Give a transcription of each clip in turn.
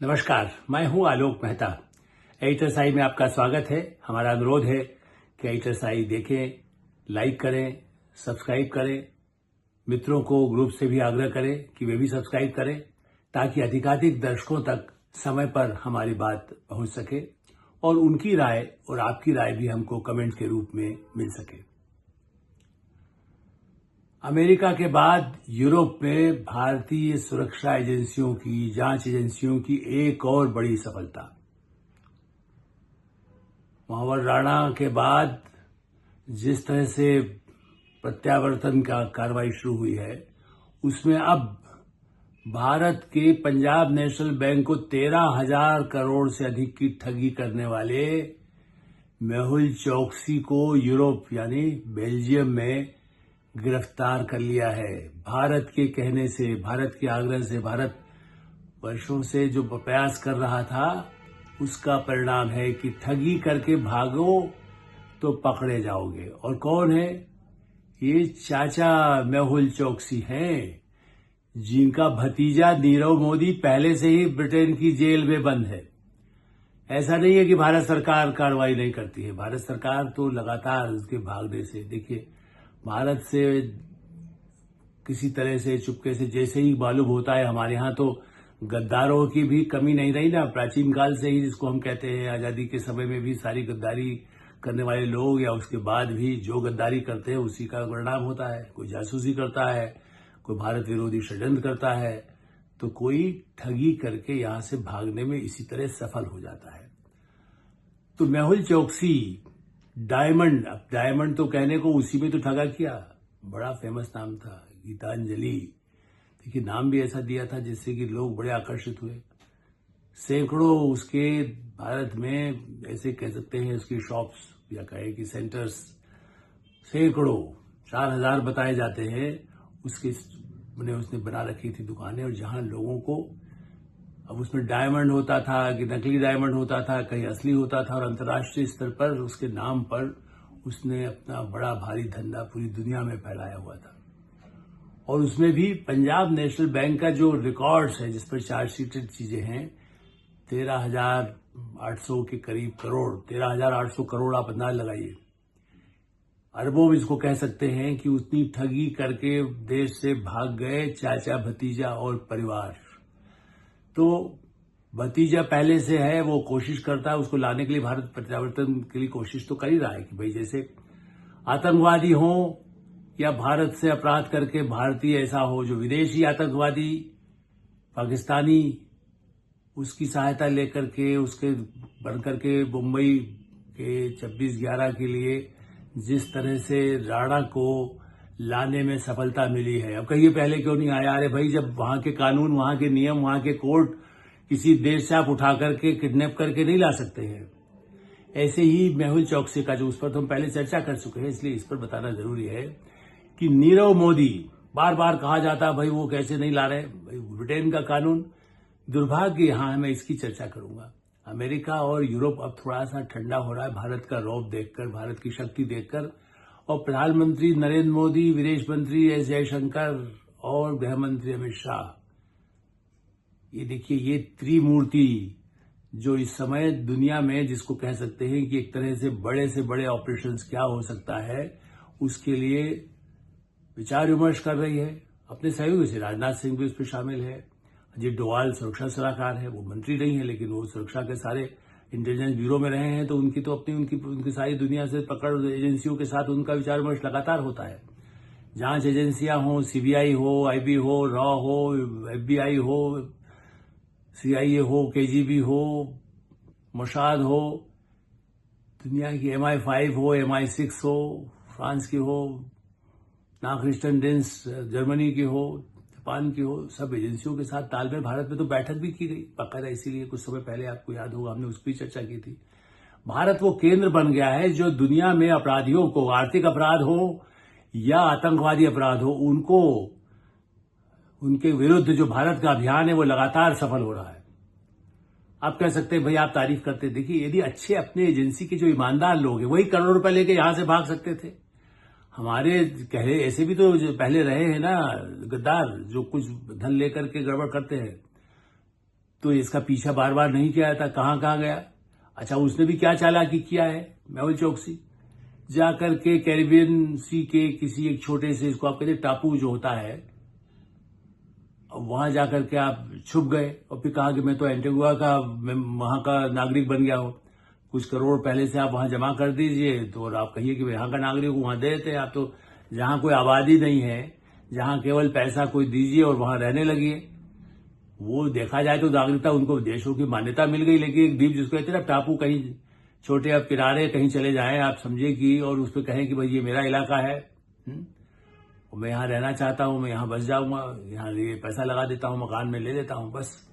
नमस्कार, मैं हूं आलोक मेहता। एडिटर साई में आपका स्वागत है। हमारा अनुरोध है कि एडिटर साई देखें, लाइक करें, सब्सक्राइब करें, मित्रों को ग्रुप से भी आग्रह करें कि वे भी सब्सक्राइब करें, ताकि अधिकाधिक दर्शकों तक समय पर हमारी बात पहुंच सके और उनकी राय और आपकी राय भी हमको कमेंट के रूप में मिल सके। अमेरिका के बाद यूरोप में भारतीय सुरक्षा एजेंसियों की, जांच एजेंसियों की एक और बड़ी सफलता। महावर राणा के बाद जिस तरह से प्रत्यावर्तन का कार्रवाई शुरू हुई है, उसमें अब भारत के पंजाब नेशनल बैंक को 13,000 करोड़ से अधिक की ठगी करने वाले मेहुल चोकसी को यूरोप यानी बेल्जियम में गिरफ्तार कर लिया है। भारत के कहने से, भारत के आग्रह से, भारत वर्षों से जो प्रयास कर रहा था, उसका परिणाम है कि ठगी करके भागो तो पकड़े जाओगे। और कौन है ये? चाचा मेहुल चोकसी हैं, जिनका भतीजा नीरव मोदी पहले से ही ब्रिटेन की जेल में बंद है। ऐसा नहीं है कि भारत सरकार कार्रवाई नहीं करती है। भारत सरकार तो लगातार उसके भागने से, देखिए, भारत से किसी तरह से चुपके से जैसे ही मालूम होता है, हमारे यहाँ तो गद्दारों की भी कमी नहीं रही ना। प्राचीन काल से ही, जिसको हम कहते हैं आजादी के समय में भी, सारी गद्दारी करने वाले लोग या उसके बाद भी जो गद्दारी करते हैं उसी का परिणाम होता है। कोई जासूसी करता है, कोई भारत विरोधी षड्यंत्र करता है, तो कोई ठगी करके यहां से भागने में इसी तरह सफल हो जाता है। तो मेहुल चोकसी डायमंड, अब डायमंड तो कहने को उसी में तो ठगा किया, बड़ा फेमस नाम था गीतांजलि। देखिए, नाम भी ऐसा दिया था जिससे कि लोग बड़े आकर्षित हुए। सैकड़ों उसके भारत में, ऐसे कह सकते हैं, उसकी शॉप्स या कहे कि सेंटर्स सैकड़ों, 4,000 बताए जाते हैं उसके उसने बना रखी थी दुकानें। और जहां लोगों को, अब उसमें डायमंड होता था कि नकली डायमंड होता था, कहीं असली होता था, और अंतर्राष्ट्रीय स्तर पर उसके नाम पर उसने अपना बड़ा भारी धंधा पूरी दुनिया में फैलाया हुआ था। और उसमें भी पंजाब नेशनल बैंक का जो रिकॉर्ड्स है, जिस पर चार्जशीटेड चीजें हैं, 13,800 के करीब करोड़, 13,800 करोड़ आप अंदाज लगाइए, अरबों में इसको कह सकते हैं कि उतनी ठगी करके देश से भाग गए चाचा, भतीजा और परिवार। तो भतीजा पहले से है, वो कोशिश करता है उसको लाने के लिए। भारत प्रत्यावर्तन के लिए कोशिश तो कर ही रहा है कि भाई जैसे आतंकवादी हो या भारत से अपराध करके भारतीय ऐसा हो, जो विदेशी आतंकवादी पाकिस्तानी, उसकी सहायता लेकर के, उसके बनकर के मुंबई के 26/11 के लिए जिस तरह से राणा को लाने में सफलता मिली है। अब कहिए पहले क्यों नहीं आया? अरे भाई, जब वहां के कानून, वहां के नियम, वहां के कोर्ट किसी देश से आप उठा करके किडनैप करके नहीं ला सकते हैं। ऐसे ही मेहुल चोकसी का, जो उस पर तो हम पहले चर्चा कर चुके हैं, इसलिए इस पर बताना जरूरी है कि नीरव मोदी, बार बार कहा जाता भाई वो कैसे नहीं ला रहे, भाई ब्रिटेन का कानून। दुर्भाग्य, यहां मैं इसकी चर्चा करूंगा। अमेरिका और यूरोप अब थोड़ा सा ठंडा हो रहा है भारत का रौब देखकर, भारत की शक्ति देखकर। और प्रधानमंत्री नरेंद्र मोदी, विदेश मंत्री एस जयशंकर और गृह मंत्री अमित शाह, ये देखिए, ये त्रिमूर्ति जो इस समय दुनिया में, जिसको कह सकते हैं कि एक तरह से बड़े ऑपरेशंस क्या हो सकता है, उसके लिए विचार विमर्श कर रही है अपने सहयोगी से। राजनाथ सिंह भी उस पर शामिल है। अजीत डोवाल सुरक्षा सलाहकार है, वो मंत्री नहीं है, लेकिन वो सुरक्षा के सारे इंटेलिजेंस ब्यूरो में रहे हैं, तो उनकी तो अपनी उनकी सारी दुनिया से पकड़ एजेंसियों के साथ उनका विचार विमर्श लगातार होता है। जांच एजेंसियां हो, सीबीआई हो, आईबी हो, रॉ हो, एफबीआई हो, सीआईए हो, केजीबी हो, मोसाद हो, दुनिया की MI5 हो, MI6 हो, फ्रांस की हो, नाक्रिस्टन डेंस जर्मनी की हो, जापान की हो, सब एजेंसियों के साथ तालमेल। भारत में तो बैठक भी की गई बाकायदा, इसीलिए कुछ समय पहले, आपको याद होगा, हमने उस पर चर्चा की थी। भारत वो केंद्र बन गया है जो दुनिया में अपराधियों को, आर्थिक अपराध हो या आतंकवादी अपराध हो, उनको, उनके विरुद्ध जो भारत का अभियान है वो लगातार सफल हो रहा है। आप कह सकते हैं भाई आप तारीफ करते, देखिए, यदि अच्छे अपने एजेंसी के जो ईमानदार लोग हैं, वही करोड़ों रुपए लेके यहां से भाग सकते थे। हमारे कहे ऐसे भी तो पहले रहे हैं ना गद्दार, जो कुछ धन लेकर के गड़बड़ करते हैं। तो इसका पीछा बार बार नहीं किया था, कहां कहां गया। अच्छा, उसने भी क्या चालाकी किया है मेहुल चोकसी, जाकर के कैरिबियन सी के किसी एक छोटे से, इसको आप कहते हैं टापू जो होता है, वहां जाकर के आप छुप गए और फिर कहा कि मैं तो एंटीगुआ का, मैं वहां का नागरिक बन गया हूं, कुछ करोड़ पहले से आप वहां जमा कर दीजिए, तो और आप कहिए कि मैं यहां का नागरिक हूं, वहां दे देते हैं आप। तो जहां कोई आबादी नहीं है, जहां केवल पैसा कोई दीजिए और वहां रहने लगिए। वो देखा जाए तो नागरिकता उनको, देशों की मान्यता मिल गई, लेकिन एक द्वीप जिसको कहते हैं ना टापू, कहीं छोटे आप किनारे कहीं चले जाएं, आप समझे कि, और उस पर कहें कि भाई ये मेरा इलाका है, और मैं यहाँ रहना चाहता हूं, मैं यहाँ बस जाऊंगा, यहाँ ये पैसा लगा देता हूं, मकान में ले लेता हूं बस,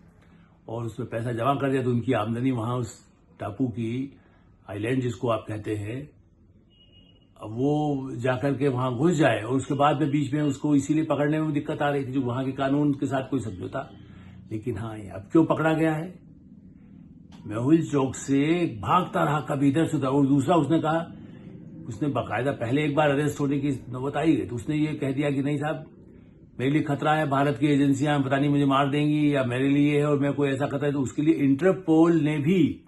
और उसमें पैसा जमा कर दिया, तो उनकी आमदनी वहां उस टापू की, आइलैंड जिसको आप कहते हैं, अब वो जाकर के वहां घुस जाए, और उसके बाद में बीच में उसको इसीलिए पकड़ने में दिक्कत आ रही थी, जो वहां के कानून के साथ कोई समझौता। लेकिन हाँ, अब क्यों पकड़ा गया है? मेहुल चौक से भागता रहा, कभी इधर से उधर, और दूसरा उसने कहा, उसने बाकायदा पहले एक बार अरेस्ट होने की नौबत आई है, तो उसने ये कह दिया कि नहीं साहब, मेरे लिए खतरा है, भारत की एजेंसियां पता नहीं मुझे मार देंगी, या मेरे लिए है और मैं कोई ऐसा खतरा है, तो उसके लिए इंटरपोल ने भी,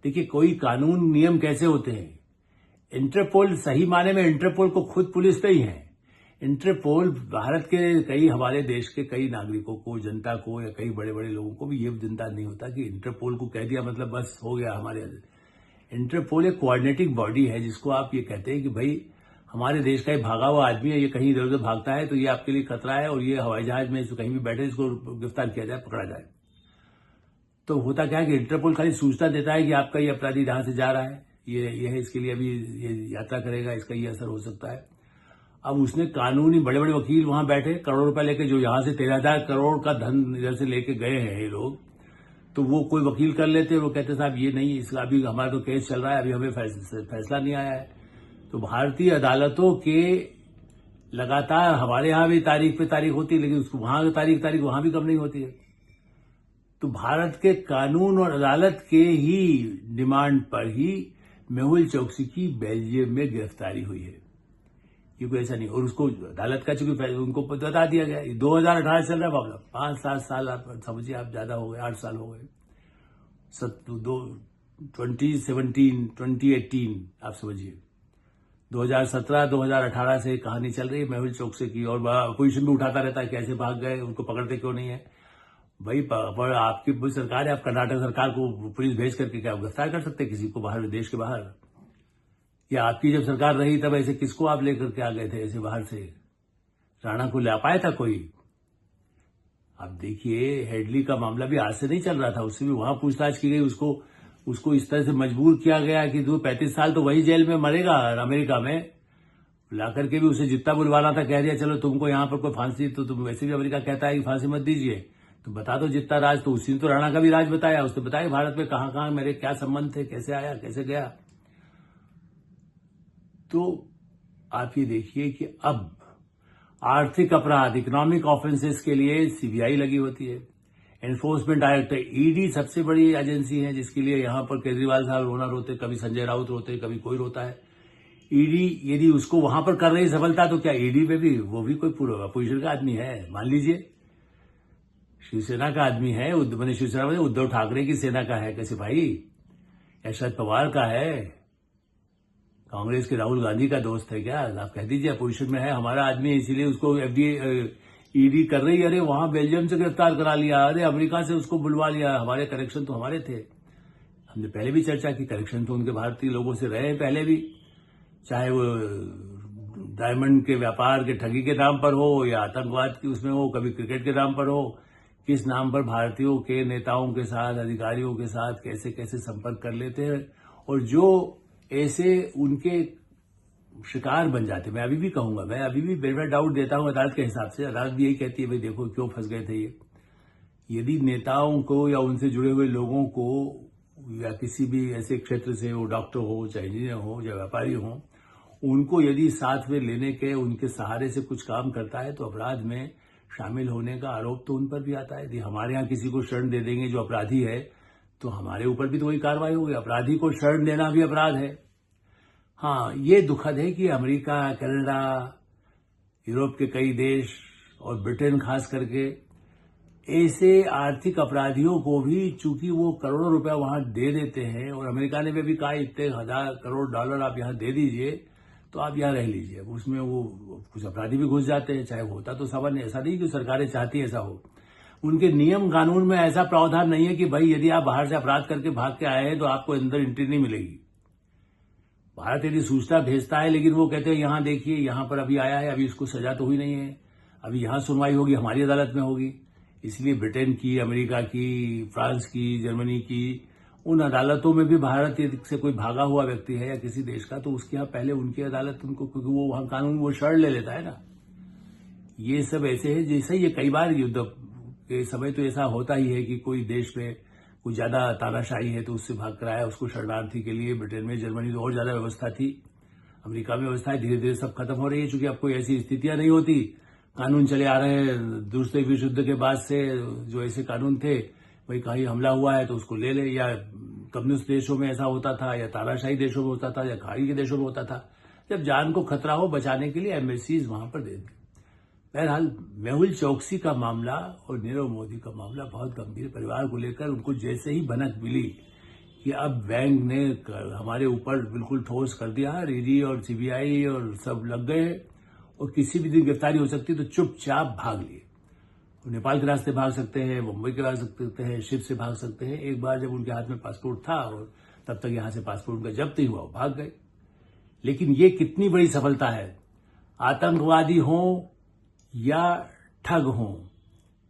देखिए कोई कानून नियम कैसे होते हैं, इंटरपोल सही माने में इंटरपोल को खुद पुलिस नहीं है, इंटरपोल भारत के कई, हमारे देश के कई नागरिकों को, जनता को, या कई बड़े बड़े लोगों को भी ये चिंता नहीं होता कि इंटरपोल को कह दिया मतलब बस हो गया हमारे। इंटरपोल एक कोऑर्डिनेटिंग बॉडी है, जिसको आप ये कहते हैं कि भाई हमारे देश का ये भागा हुआ आदमी है, ये कहीं इधर उधर भागता है, तो ये आपके लिए खतरा है, और ये हवाई जहाज में कहीं भी बैठे, इसको गिरफ्तार किया जाए, पकड़ा जाए। तो होता क्या है कि इंटरपोल खाली सूचना देता है कि आपका ये अपराधी यहां से जा रहा है, ये है, इसके लिए अभी ये यात्रा करेगा, इसका ये असर हो सकता है। अब उसने कानूनी बड़े बड़े वकील वहां बैठे, करोड़ रुपए लेके, जो यहां से 13,000 करोड़ का धन इधर से लेके गए हैं ये लोग, तो वो कोई वकील कर लेते, वो कहते साहब ये नहीं, इसका अभी हमारा तो केस चल रहा है, अभी हमें फैसला नहीं आया है। तो भारतीय अदालतों के लगातार, हमारे यहां भी तारीख पे तारीख होती है, लेकिन उसको वहां तारीख वहां भी कम नहीं होती है। तो भारत के कानून और अदालत के ही डिमांड पर ही मेहुल चोकसी की बेल्जियम में गिरफ्तारी हुई है, ये कोई ऐसा नहीं। और उसको अदालत का चूंकि उनको बता दिया गया, 2018 चल रहा है मामला, 5-7 साल आप समझिए, आप ज्यादा हो गए, 8 साल हो गए, 2018 आप समझिए, 2017-2018 से कहानी चल रही है मेहुल चोकसी की, और अपोजिशन भी उठाता रहता है कैसे भाग गए, उनको पकड़ते क्यों नहीं है। भाई आपकी सरकार है, आप कर्नाटक सरकार को पुलिस भेज करके क्या गिरफ्तार कर सकते किसी को बाहर, देश के बाहर? या आपकी जब सरकार रही तब ऐसे किसको आप लेकर के आ गए थे ऐसे बाहर से? राणा को ला पाया था कोई? आप देखिए, हेडली का मामला भी आज से नहीं चल रहा था, उससे भी वहां पूछताछ की गई, उसको इस तरह से मजबूर किया गया कि तू 35 साल तो वही जेल में मरेगा अमेरिका में, लाकर के भी उसे जितना बुलवाना था कह दिया, चलो तुमको यहां पर कोई फांसी, तो तुम वैसे भी अमेरिका कहता है कि फांसी मत दीजिए, तो बता दो जितना राज, तो उसी ने तो राणा का भी राज बताया, उसने बताया भारत में कहां कहां मेरे क्या संबंध थे, कैसे आया कैसे गया। तो आप ये देखिए कि अब आर्थिक अपराध, इकोनॉमिक ऑफेंसेस के लिए सीबीआई लगी होती है, एनफोर्समेंट डायरेक्टर, ईडी सबसे बड़ी एजेंसी है, जिसके लिए यहां पर केजरीवाल साहब रोना रोते, कभी संजय राउत रोते, कभी कोई रोता है। ईडी यदि उसको वहां पर कर रही सफलता, तो क्या ईडी पे भी, वो भी कोई पूरा अपोजिशन का आदमी है? मान लीजिए शिवसेना का आदमी है, मैंने शिवसेना में उद्धव ठाकरे की सेना का है कैसे भाई, या शरद पवार का है, कांग्रेस के राहुल गांधी का दोस्त है क्या? आप कह दीजिए अपोजिशन में है, हमारा आदमी है, इसीलिए उसको एफडीए ईडी कर रही है। अरे वहां बेल्जियम से गिरफ्तार करा लिया, अरे अमेरिका से उसको बुलवा लिया, हमारे कनेक्शन तो हमारे थे। हमने पहले भी चर्चा की, कनेक्शन तो उनके भारतीय लोगों से रहे पहले भी, चाहे वो डायमंड के व्यापार के ठगी के नाम पर हो, या आतंकवाद की उसमें हो, कभी क्रिकेट के नाम पर हो, किस नाम पर भारतीयों के नेताओं के साथ, अधिकारियों के साथ कैसे कैसे संपर्क कर लेते हैं, और जो ऐसे उनके शिकार बन जाते। मैं अभी भी कहूंगा, मैं अभी भी बेटा डाउट देता हूं अदालत के हिसाब से, अदालत भी यही कहती है भाई देखो क्यों फंस गए थे ये। यदि नेताओं को या उनसे जुड़े हुए लोगों को, या किसी भी ऐसे क्षेत्र से, वो डॉक्टर हो, चाहे इंजीनियर हो, या व्यापारी हो, उनको यदि साथ में लेने के, उनके सहारे से कुछ काम करता है, तो अपराध में शामिल होने का आरोप तो उन पर भी आता है। यदि हमारे यहाँ किसी को शरण दे देंगे जो अपराधी है, तो हमारे ऊपर भी तो वही कार्रवाई होगी। अपराधी को शरण देना भी अपराध है। हाँ, ये दुखद है कि अमेरिका, कनाडा, यूरोप के कई देश और ब्रिटेन खास करके ऐसे आर्थिक अपराधियों को भी, चूंकि वो करोड़ों रुपया वहां दे देते हैं, और अमेरिका ने भी कहा इतने हजार करोड़ डॉलर आप यहां दे दीजिए तो आप यहां रह लीजिए, उसमें वो कुछ अपराधी भी घुस जाते हैं, चाहे होता तो सामान्य, ऐसा नहीं कि सरकारें चाहती ऐसा हो। उनके नियम कानून में ऐसा प्रावधान नहीं है कि भाई यदि आप बाहर से अपराध करके भाग के आए हैं तो आपको अंदर एंट्री नहीं मिलेगी। भारत यदि सूचना भेजता है, लेकिन वो कहते हैं यहां देखिए, यहां पर अभी आया है, अभी इसको सजा तो हुई नहीं है, अभी यहां सुनवाई होगी, हमारी अदालत में होगी। इसलिए ब्रिटेन की, अमेरिका की, फ्रांस की, जर्मनी की उन अदालतों में भी भारत से कोई भागा हुआ व्यक्ति है या किसी देश का, तो उसके यहां पहले उनकी अदालत उनको, क्योंकि वो वहां कानून वो शरण ले लेता है ना। ये सब ऐसे है, जैसे ये कई बार युद्ध के समय तो ऐसा होता ही है कि कोई देश में कुछ ज्यादा तानाशाही है तो उससे भाग कर आया, उसको शरणार्थी के लिए। ब्रिटेन में, जर्मनी तो और ज्यादा व्यवस्था थी, अमेरिका में व्यवस्था धीरे धीरे सब खत्म हो रही है, चूंकि अब कोई ऐसी स्थितियां नहीं होती। कानून चले आ रहे हैं दूसरे विश्व युद्ध के बाद से, जो ऐसे कानून थे, भाई कहीं हमला हुआ है तो उसको ले ले, या कम्युनिस्ट देशों में ऐसा होता था, या तानाशाही देशों में होता था, या खाड़ी के देशों में होता था, जब जान को खतरा हो बचाने के लिए एम्बेसीज वहां पर दे दी। बहरहाल मेहुल चौकसी का मामला और नीरव मोदी का मामला बहुत गंभीर, परिवार को लेकर उनको जैसे ही भनक मिली कि अब बैंक ने हमारे ऊपर बिल्कुल ठोस कर दिया, ईडी और सीबीआई और सब लग गए और किसी भी दिन गिरफ्तारी हो सकती, तो चुपचाप भाग लिए। नेपाल के रास्ते भाग सकते हैं, मुंबई के रास्ते सकते हैं, शिप से भाग सकते हैं। एक बार जब उनके हाथ में पासपोर्ट था और तब तक यहां से पासपोर्ट उनका जब्त ही हुआ, वो भाग गए। लेकिन ये कितनी बड़ी सफलता है, आतंकवादी हों या ठग हों,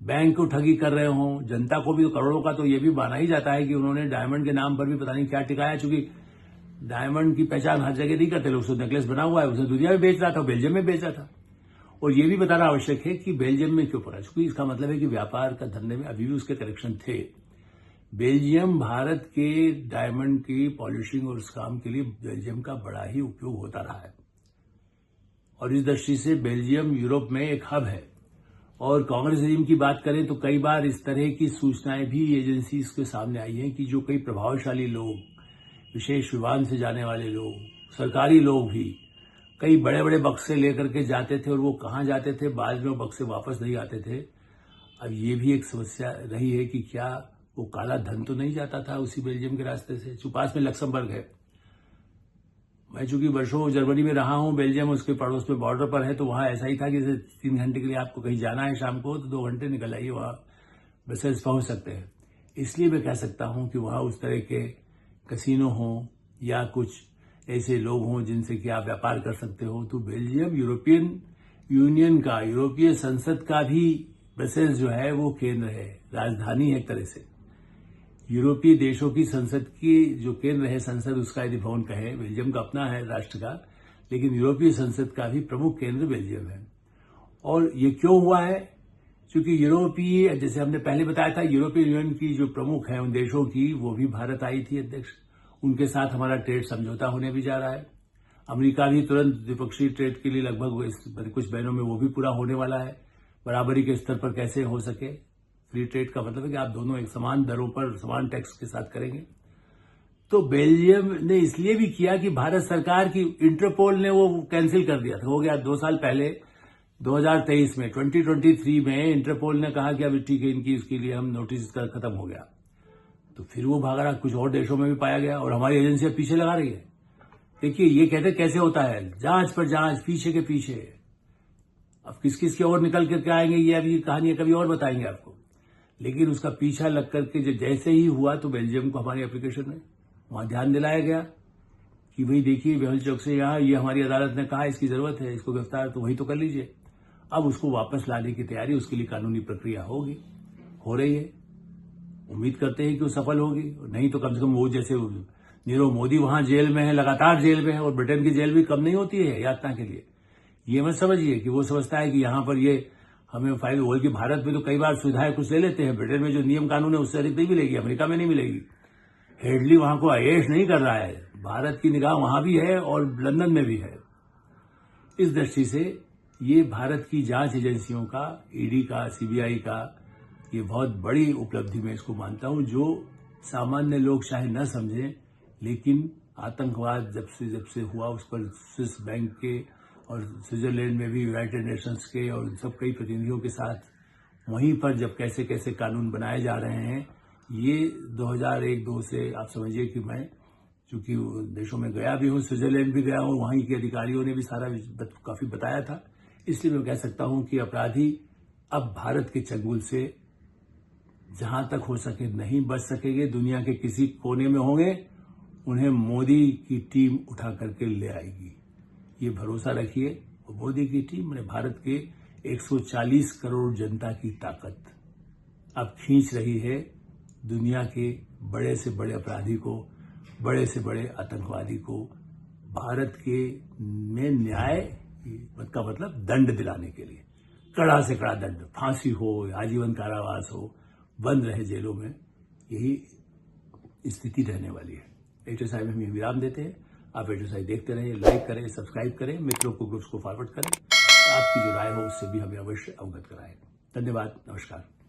बैंक को ठगी कर रहे हों, जनता को भी करोड़ों का तो ये भी माना ही जाता है कि उन्होंने डायमंड के नाम पर भी पता नहीं क्या टिकाया, चूंकि डायमंड की पहचान हर जगह नहीं करते लोग। नेकलेस बना हुआ है, उसे दुनिया में बेच रहा था, बेल्जियम में बेच रहा था। और ये भी बताना आवश्यक है कि बेल्जियम में क्यों पड़ा, क्योंकि इसका मतलब है कि व्यापार का धंधे में अभी भी उसके कनेक्शन थे। बेल्जियम भारत के डायमंड की पॉलिशिंग और उस काम के लिए बेल्जियम का बड़ा ही उपयोग होता रहा है, और इस दृष्टि से बेल्जियम यूरोप में एक हब है। और कांग्रेस रजीम की बात करें तो कई बार इस तरह की सूचनाएं भी एजेंसीज के सामने आई हैं कि जो कई प्रभावशाली लोग, विशेष विमान से जाने वाले लोग, सरकारी लोग भी कई बड़े बड़े बक्से लेकर के जाते थे, और वो कहां जाते थे, बाद में वो बक्से वापस नहीं आते थे। अब ये भी एक समस्या रही है कि क्या वो काला धन तो नहीं जाता था उसी बेल्जियम के रास्ते से। जो पास में लक्समबर्ग है, मैं चूंकि वर्षों जर्मनी में रहा हूं, बेल्जियम उसके पड़ोस में बॉर्डर पर है, तो वहां ऐसा ही था कि जैसे 3 घंटे के लिए आपको कहीं जाना है शाम को, तो 2 घंटे निकल आइए, वहां बसेस पहुंच सकते हैं। इसलिए मैं कह सकता हूं कि वहां उस तरह के कसिनो हों या कुछ ऐसे लोग हों जिनसे कि आप व्यापार कर सकते हो, तो बेल्जियम यूरोपियन यूनियन का, यूरोपीय संसद का भी ब्रसेल्स जो है वो केंद्र है, राजधानी है एक तरह से। यूरोपीय देशों की संसद की जो केंद्र है, संसद उसका यदि भवन कहे, बेल्जियम का अपना है राष्ट्र का, लेकिन यूरोपीय संसद का भी प्रमुख केंद्र बेल्जियम है। और ये क्यों हुआ है, क्योंकि यूरोपीय, जैसे हमने पहले बताया था, यूरोपीय यूनियन की जो प्रमुख है उन देशों की, वो भी भारत आई थी अध्यक्ष, उनके साथ हमारा ट्रेड समझौता होने भी जा रहा है। अमेरिका भी तुरंत द्विपक्षीय ट्रेड के लिए लगभग कुछ महीनों में वो भी पूरा होने वाला है। बराबरी के स्तर पर कैसे हो सके, फ्री ट्रेड का मतलब है कि आप दोनों एक समान दरों पर समान टैक्स के साथ करेंगे। तो बेल्जियम ने इसलिए भी किया कि भारत सरकार की, इंटरपोल ने वो कैंसिल कर दिया था, हो गया 2 साल पहले 2023 में, 2023 में इंटरपोल ने कहा कि अब ठीक है, इनकी इसके लिए हम नोटिस का खत्म हो गया, तो फिर वो भाग रहा, कुछ और देशों में भी पाया गया, और हमारी एजेंसियां पीछे लगा रही है। देखिए, ये कहते कैसे होता है, जांच पर जांच, पीछे के पीछे। अब किस किस की ओर निकल करके आएंगे, ये अभी कहानी कभी और बताएंगे आपको, लेकिन उसका पीछा लग करके जैसे ही हुआ तो बेल्जियम को हमारी एप्लीकेशन में वहां ध्यान दिलाया गया कि भाई देखिए, मेहुल चौकसी यहाँ, ये हमारी अदालत ने कहा इसकी जरूरत है, इसको गिरफ्तार तो वही तो कर लीजिए। अब उसको वापस लाने की तैयारी, उसके लिए कानूनी प्रक्रिया होगी, हो रही है। उम्मीद करते हैं कि वो सफल होगी, नहीं तो कम से कम वो, जैसे नीरव मोदी वहां जेल में है, लगातार जेल में है, और ब्रिटेन की जेल भी कम नहीं होती है यातना के लिए। ये मत समझिए कि वो समझता है कि यहां पर ये हमें फाइल, बल्कि भारत में तो कई बार सुविधाएं कुछ ले लेते हैं, ब्रिटेन में जो नियम कानून है उससे अधिक नहीं मिलेगी, अमेरिका में नहीं मिलेगी। हेडली वहां को अयेश नहीं कर रहा है, भारत की निगाह वहां भी है और लंदन में भी है। इस दृष्टि से ये भारत की जांच एजेंसियों का, ईडी का, सीबीआई का, ये बहुत बड़ी उपलब्धि मैं इसको मानता हूं, जो सामान्य लोग चाहे न समझें, लेकिन आतंकवाद जब से हुआ, उस पर स्विस बैंक के और स्विट्जरलैंड में भी यूनाइटेड नेशंस के और सब कई प्रतिनिधियों के साथ वहीं पर जब कैसे कैसे कानून बनाए जा रहे हैं, ये 2001-2 से आप समझिए कि मैं चूंकि देशों में गया भी हूं, स्विट्जरलैंड भी गया हूं, वहीं के अधिकारियों ने भी सारा काफी बताया था। इसलिए मैं कह सकता हूं कि अपराधी अब भारत के चंगुल से जहां तक हो सके नहीं बच सकेंगे। दुनिया के किसी कोने में होंगे, उन्हें मोदी की टीम उठा करके ले आएगी, ये भरोसा रखिए। और मोदी की टीम मैंने भारत के 140 करोड़ जनता की ताकत अब खींच रही है दुनिया के बड़े से बड़े अपराधी को, बड़े से बड़े आतंकवादी को भारत के में न्याय का मतलब दंड दिलाने के लिए, कड़ा से कड़ा दंड, फांसी हो, आजीवन कारावास हो, बंद रहे जेलों में, यही स्थिति रहने वाली है। एटोसाई में हम विराम देते हैं। आप एटोसाई देखते रहिए, लाइक करें, सब्सक्राइब करें, मित्रों को, ग्रुप्स को फॉरवर्ड करें। आपकी जो राय हो उससे भी हमें अवश्य अवगत कराएं। धन्यवाद, नमस्कार।